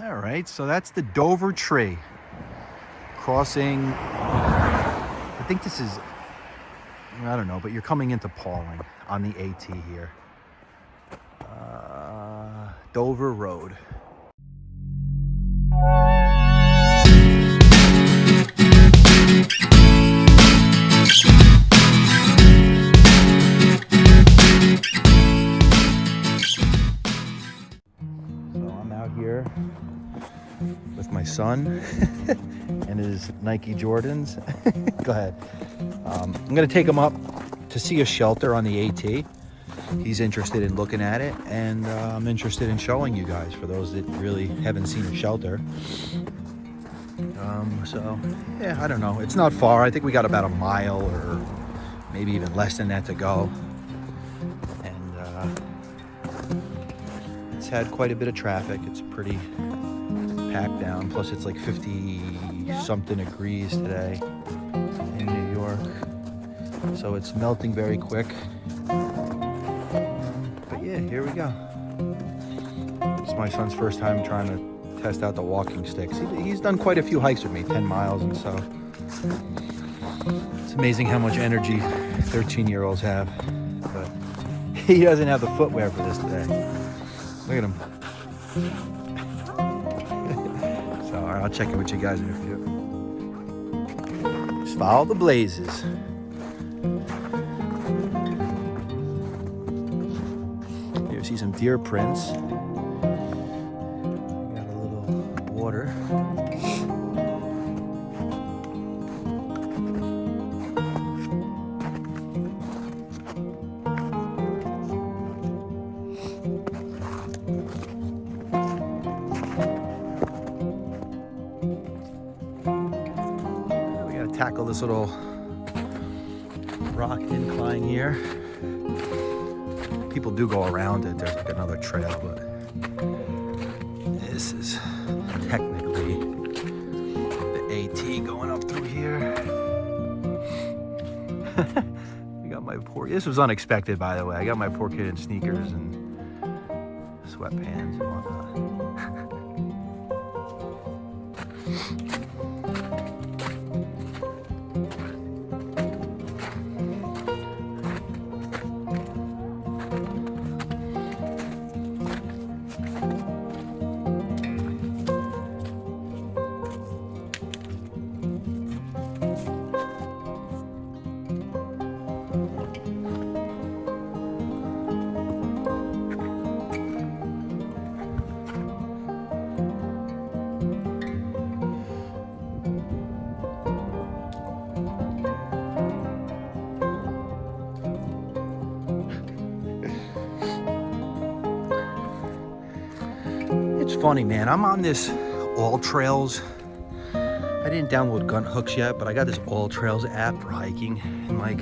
All right, so that's the Dover Tree. Crossing, I think this is, I don't know, but you're coming into Pawling on the AT here. Dover Road. Here with my son and his Nike Jordans. Go ahead. I'm gonna take him up to see a shelter on the AT. He's interested in looking at it, and I'm interested in showing you guys, for those that really haven't seen a shelter. So yeah, I don't know, it's not far. I think we got about a mile or maybe even less than that to go, and it's had quite a bit of traffic. It's pretty packed down. Plus it's like 50 something degrees today in New York. So it's melting very quick. But yeah, here we go. It's my son's first time trying to test out the walking sticks. He's done quite a few hikes with me, 10 miles and so. It's amazing how much energy 13-year-olds have. But he doesn't have the footwear for this today. Look at him. So, all right, I'll check in with you guys in a few. Just follow the blazes. Here, see some deer prints. Got a little water. Tackle this little rock incline here. People do go around it. There's like another trail, but this is technically the AT going up through here. I got my poor, this was unexpected, by the way. I got my poor kid in sneakers and sweatpants and whatnot. It's funny, man. I'm on this All Trails. I didn't download Gun Hooks yet, but I got this All Trails app for hiking. And like,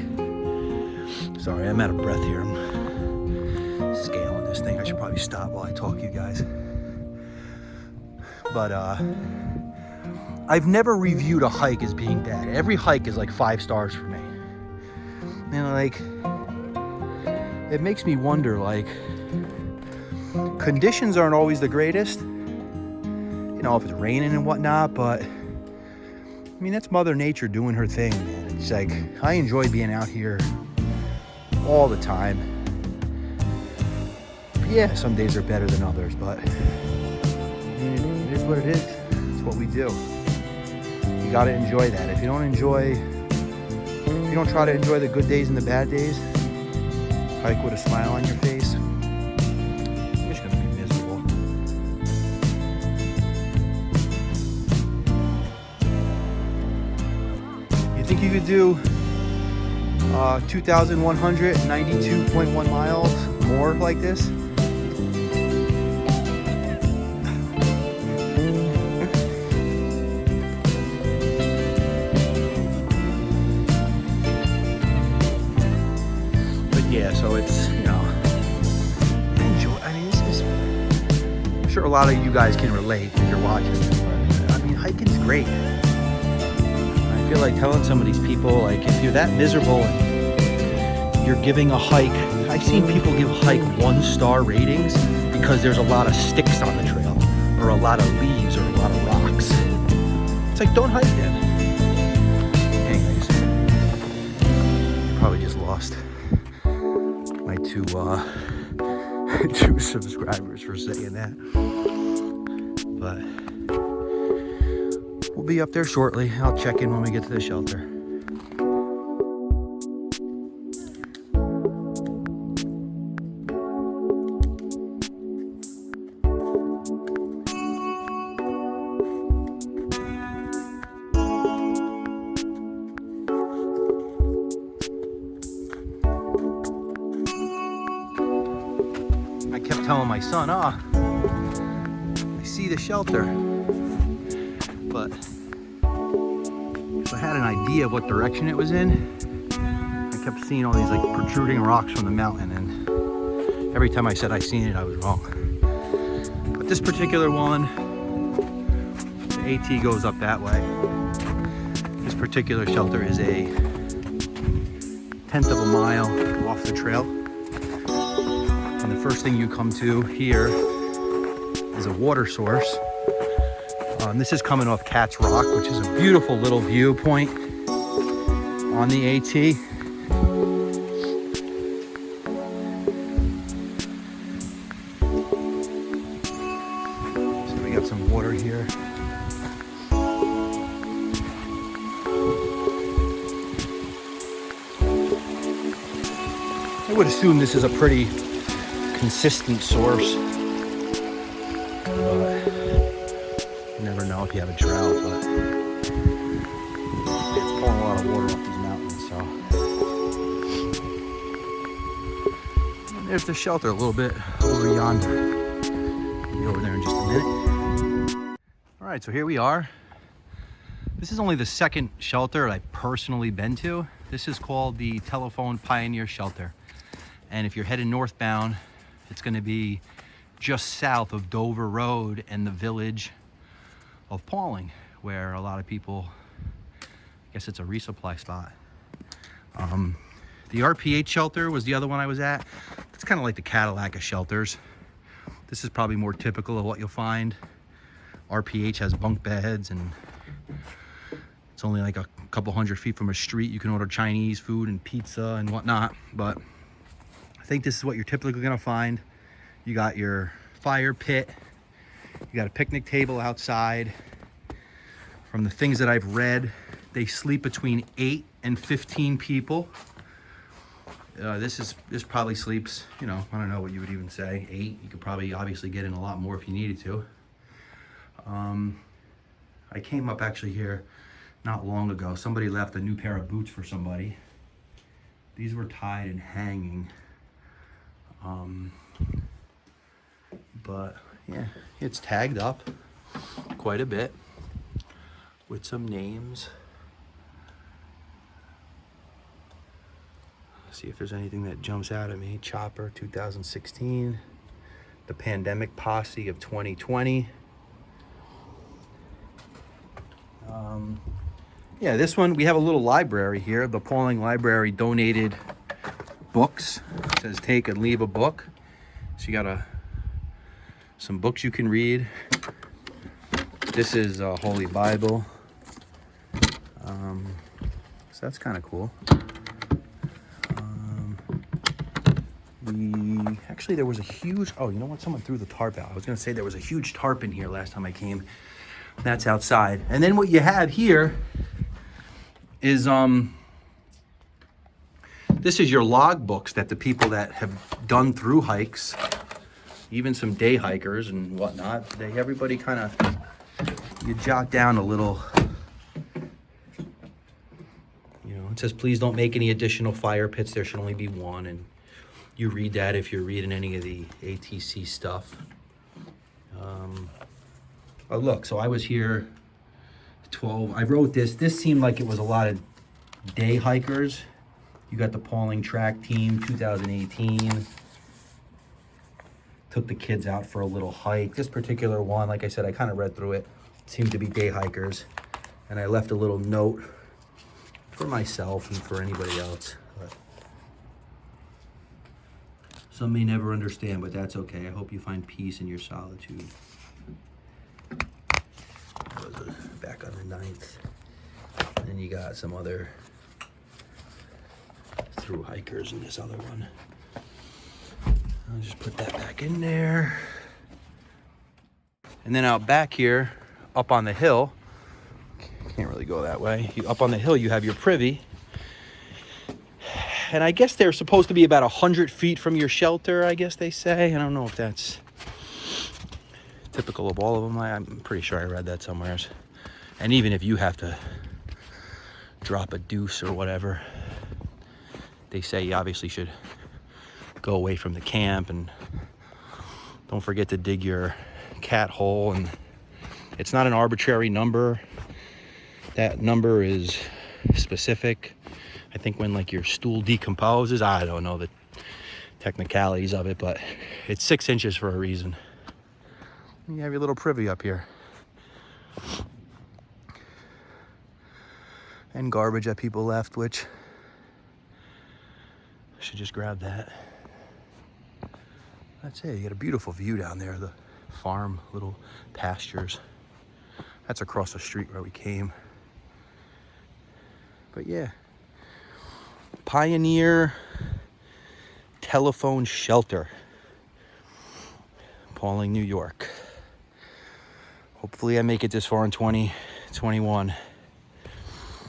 sorry, I'm out of breath here. I'm scaling this thing. I should probably stop while I talk to you guys. But I've never reviewed a hike as being bad. Every hike is like 5 stars for me. And like, it makes me wonder, like, conditions aren't always the greatest, you know, if it's raining and whatnot, but I mean, that's Mother Nature doing her thing, man. It's like, I enjoy being out here all the time. Yeah, some days are better than others, but I mean, it is what it is. It's what we do. You gotta enjoy that. If you don't try to enjoy the good days and the bad days, hike with a smile on your face, you're just gonna be miserable. You think you could do 2,192.1 miles more like this? Yeah, so it's, you know, enjoy. I mean, this is, I'm sure a lot of you guys can relate if you're watching this, but I mean, hiking's great. I feel like telling some of these people, like, if you're that miserable and you're giving a hike, I've seen people give hike 1-star ratings because there's a lot of sticks on the trail, or a lot of leaves or a lot of rocks. It's like, don't hike it. Anyways, I probably just lost my two subscribers for saying that. But we'll be up there shortly. I'll check in when we get to the shelter. I kept telling my son, I see the shelter. But I had an idea of what direction it was in. I kept seeing all these like protruding rocks from the mountain, and every time I said I seen it, I was wrong. But this particular one, the AT goes up that way. This particular shelter is a 1/10 of a mile off the trail. And the first thing you come to here is a water source. This is coming off Cat's Rock, which is a beautiful little viewpoint on the AT. So we got some water here. I would assume this is a pretty consistent source. Never know if you have a drought, but it's pulling a lot of water off these mountains. So and there's the shelter a little bit over yonder. We'll be over there in just a minute. All right, so here we are. This is only the second shelter I've personally been to. This is called the Telephone Pioneer Shelter, and if you're heading northbound, it's going to be just south of Dover Road and the village of Pawling, where a lot of people, I guess it's a resupply spot. The RPH shelter was the other one I was at. It's kind of like the Cadillac of shelters. This is probably more typical of what you'll find. RPH has bunk beds, and it's only like a couple 100 feet from a street. You can order Chinese food and pizza and whatnot, but I think this is what you're typically gonna find. You got your fire pit, you got a picnic table outside. From the things that I've read, they sleep between 8 and 15 people. This probably sleeps, I don't know what you would even say, 8. You could probably obviously get in a lot more if you needed to. I came up actually here not long ago. Somebody left a new pair of boots for somebody. These were tied and hanging. But yeah, it's tagged up quite a bit with some names. See if there's anything that jumps out at me. Chopper 2016, the Pandemic Posse of 2020. Yeah, this one, we have a little library here. The Pawling Library donated books. It says take and leave a book. So you got some books you can read. This is a Holy Bible. So that's kind of cool. Actually, there was a huge, you know what? Someone threw the tarp out. I was going to say there was a huge tarp in here last time I came. That's outside. And then what you have here is, this is your log books that the people that have done through hikes, even some day hikers and whatnot, everybody kind of, you jot down a little, it says, please don't make any additional fire pits. There should only be one. And you read that if you're reading any of the ATC stuff. Oh, look, so I was here 12. I wrote this. This seemed like it was a lot of day hikers. You got the Pawling track team, 2018. Took the kids out for a little hike. This particular one, like I said, I kind of read through it. Seemed to be day hikers. And I left a little note for myself and for anybody else. But some may never understand, but that's okay. I hope you find peace in your solitude. length. And then you got some other through hikers in this other one. I'll just put that back in there. And then out back here, up on the hill, can't really go that way. Up on the hill, you have your privy. And I guess they're supposed to be about 100 feet from your shelter, I guess they say. I don't know if that's typical of all of them. I'm pretty sure I read that somewhere. And even if you have to drop a deuce or whatever, they say you obviously should go away from the camp and don't forget to dig your cat hole. And it's not an arbitrary number. That number is specific. I think when like your stool decomposes, I don't know the technicalities of it, but it's 6 inches for a reason. You have your little privy up here. And garbage that people left, which I should just grab that. That's it. You got a beautiful view down there, the farm, little pastures. That's across the street where we came. But yeah, Pioneer Telephone Shelter, Pawling, New York. Hopefully I make it this far in 2021.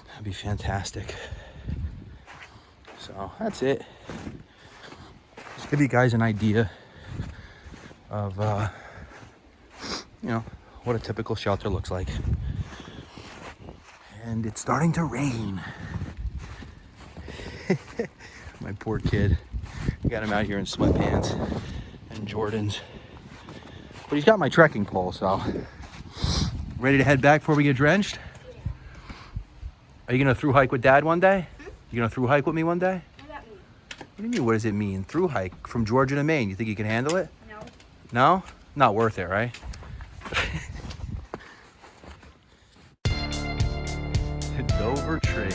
That'd be fantastic. So that's it. Just give you guys an idea of, you know, what a typical shelter looks like. And it's starting to rain. My poor kid. I got him out here in sweatpants and Jordans. But he's got my trekking pole, so. Ready to head back before we get drenched? Are you gonna through hike with Dad one day? You gonna through hike with me one day? What does that mean? What do you mean, what does it mean? Through hike from Georgia to Maine. You think you can handle it? No. No? Not worth it, right? Dover tree.